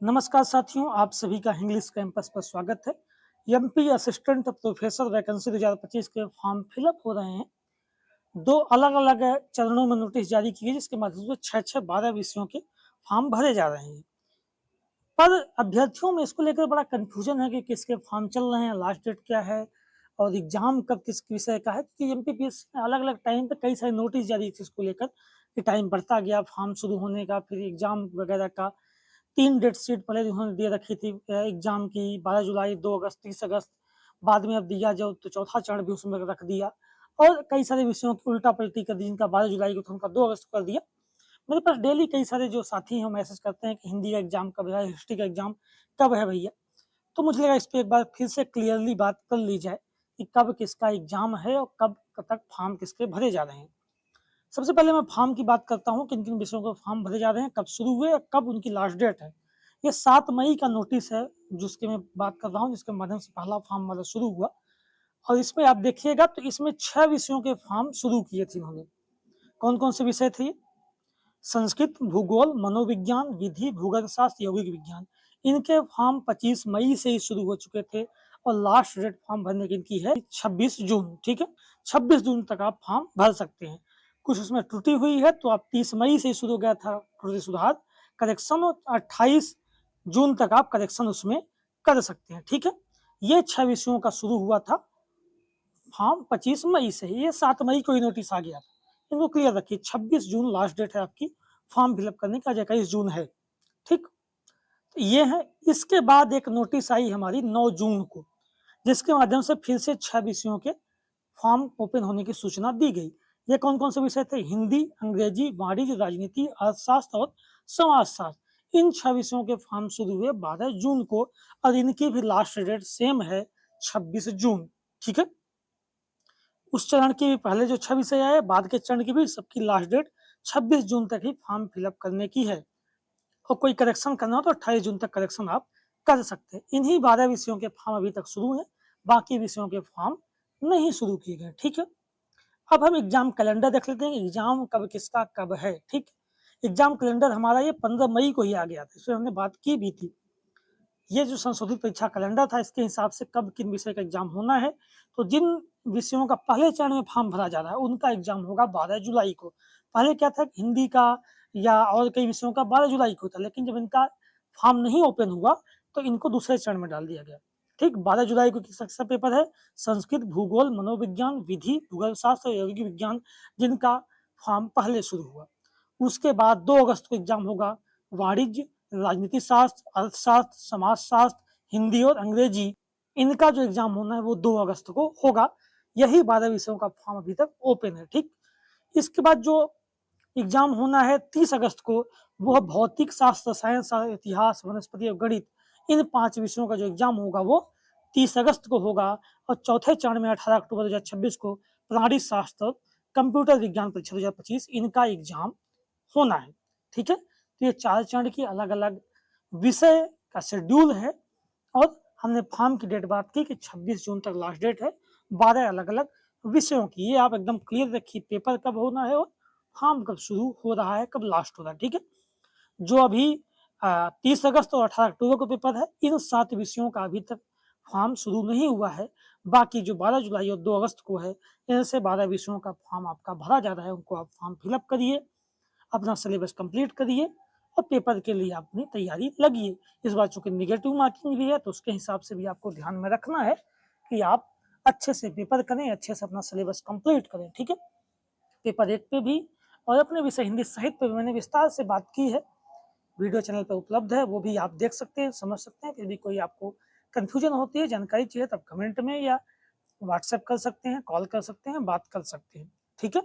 नमस्कार साथियों, आप सभी का इंग्लिश कैंपस पर स्वागत है। एमपी असिस्टेंट प्रोफेसर वैकेंसी 2025 के फॉर्म फिलअप हो रहे हैं। दो अलग-अलग चरणों में नोटिस जारी किए जिसके माध्यम से 6-6 12 विषयों के फॉर्म भरे जा रहे हैं। पर अभ्यर्थियों में इसको लेकर बड़ा कन्फ्यूजन है कि किसके फॉर्म चल रहे हैं, लास्ट डेट क्या है और एग्जाम कब किस विषय का है, क्योंकि एमपीपीएससी ने अलग-अलग टाइम पे कई सारे नोटिस जारी किए इसको लेकर कि टाइम बढ़ता गया फॉर्म शुरू होने का, फिर एग्जाम वगैरह का। 3 डेट शीट पहले उन्होंने दे रखी थी एग्जाम की 12 जुलाई, 2 अगस्त, 30 अगस्त। बाद में अब दिया जो तो चौथा चरण भी उसमें रख दिया और कई सारे विषयों की उल्टा-पलटी कर दी, जिनका 12 जुलाई को था उनका 2 अगस्त को कर दिया। मेरे पास डेली कई सारे जो साथी हैं वो मैसेज करते हैं कि हिंदी का एग्जाम कब है, हिस्ट्री का एग्जाम कब है भैया। तो मुझे लगा इस पे एक बार फिर से क्लियरली बात कर ली जाए कि कब किसका एग्जाम है और कब तक फॉर्म किसके भरे जा रहे हैं। सबसे पहले मैं फॉर्म की बात करता हूँ, किन-किन विषयों के फॉर्म भरे जा रहे हैं, कब शुरू हुए और कब उनकी लास्ट डेट है। ये 7 मई का नोटिस है जिसकी मैं बात कर रहा हूँ, जिसके माध्यम से पहला फॉर्म मतलब शुरू हुआ और इसमें आप देखिएगा तो इसमें 6 विषयों के फॉर्म शुरू किए थे इन्होंने। कौन-कौन से विषय थे ये? संस्कृत, भूगोल, मनोविज्ञान, विधि, भूगोलशास्त्र, यौगिक विज्ञान। इनके फॉर्म 25 मई से ही शुरू हो चुके थे और लास्ट डेट फॉर्म भरने की इनकी है 26 जून, ठीक है? 26 जून तक आप फॉर्म भर सकते हैं। कुछ उसमें त्रुटि हुई है तो आप 30 मई से ही शुरू हो गया था त्रुटि सुधार, करेक्शन और 28 जून तक आप करेक्शन उसमें कर सकते हैं, ठीक है? ये 6 विषयों का शुरू हुआ था फॉर्म 25 मई से, ये 7 मई को ही नोटिस आ गया था। इनको क्लियर रखिए 26 जून लास्ट डेट है आपकी फॉर्म फिलअप करने का, आज 21 जून है, ठीक? तो ये है। इसके बाद एक नोटिस आई हमारी 9 जून को, जिसके माध्यम से फिर से 6 विषयों के फॉर्म ओपन होने की सूचना दी गई। ये कौन-कौन से विषय थे? हिंदी, अंग्रेजी, वाणिज्य, राजनीति, अर्थशास्त्र और समाजशास्त्र। इन 6 विषयों के फॉर्म शुरू हुए 12 जून को और इनकी भी लास्ट डेट सेम है 26 जून, ठीक है? उस चरण के भी पहले जो 6 विषय आए, बाद के चरण की भी सबकी लास्ट डेट 26 जून तक ही फॉर्म फिलअप करने की है और कोई करेक्शन करना हो तो 28 जून तक करेक्शन आप कर सकते हैं। इन्हीं 12 विषयों के फॉर्म अभी तक शुरू हैं, बाकी विषयों के फॉर्म नहीं शुरू किए गए, ठीक है? अब हम एग्जाम कैलेंडर देख लेते हैं, एग्जाम कब किसका कब है, ठीक? एग्जाम कैलेंडर हमारा ये 15 मई को ही आ गया था, इसमें हमने बात की भी थी। ये जो संशोधित परीक्षा कैलेंडर था इसके हिसाब से कब किन विषय का एग्जाम होना है, तो जिन विषयों का पहले चरण में फॉर्म भरा जा रहा है उनका एग्जाम होगा 12 जुलाई को। पहले क्या था हिंदी का या और कई विषयों का 12 जुलाई को था, लेकिन जब इनका फॉर्म नहीं ओपन हुआ तो इनको दूसरे चरण में डाल दिया गया, ठीक? 12 जुलाई को किसका पेपर है? संस्कृत, भूगोल, मनोविज्ञान, विधि, भूगोलशास्त्र और यौगिक विज्ञान, जिनका फॉर्म पहले शुरू हुआ। उसके बाद 2 अगस्त को एग्जाम होगा वाणिज्य, राजनीति शास्त्र, अर्थशास्त्र, समाजशास्त्र, हिंदी और अंग्रेजी। इनका जो एग्जाम होना है वो 2 अगस्त को होगा। यही 12 विषयों का फॉर्म अभी तक ओपन है, ठीक? इसके बाद जो एग्जाम होना है 30 अगस्त को, वो भौतिक शास्त्र, रसायन शास्त्र, इतिहास, वनस्पति और गणित। इन 5 विषयों का जो एग्जाम होगा वो 30 अगस्त को होगा और चौथे चरण में 18 अक्टूबर 2026 को प्राणी शास्त्र, कंप्यूटर विज्ञान परीक्षा 2025 इनका एग्जाम होना है, ठीक है? तो ये 4 चरण की अलग-अलग विषय का शेड्यूल है और हमने फॉर्म की डेट बात की कि 26 जून तक लास्ट डेट है, 12 अलग-अलग विषयों की। ये आप एकदम क्लियर रखिए पेपर कब होना है और फॉर्म कब शुरू हो रहा है, कब लास्ट हो रहा है, ठीक है? जो अभी 30 अगस्त और 18 अक्टूबर को पेपर है, इन 7 विषयों का अभी तक फॉर्म शुरू नहीं हुआ है। बाकी जो 12 जुलाई और 2 अगस्त को है, इनसे 12 विषयों का फॉर्म आपका भरा जा रहा है, उनको आप फॉर्म फिलअप करिए, अपना सिलेबस कंप्लीट करिए और पेपर के लिए आप अपनी तैयारी लगिए। इस बार चूंकि नेगेटिव मार्किंग भी है तो उसके हिसाब से भी आपको ध्यान में रखना है कि आप अच्छे से पेपर करें, अच्छे से अपना सिलेबस कंप्लीट करें, ठीक है? पेपर 1 पे भी और अपने विषय हिंदी साहित्य पे भी मैंने विस्तार से बात की है, वीडियो चैनल पे उपलब्ध है, वो भी आप देख सकते हैं, समझ सकते हैं। यदि कोई आपको कन्फ्यूजन होती है, जानकारी चाहिए तब कमेंट में या व्हाट्सएप कर सकते हैं, कॉल कर सकते हैं, बात कर सकते हैं, ठीक है?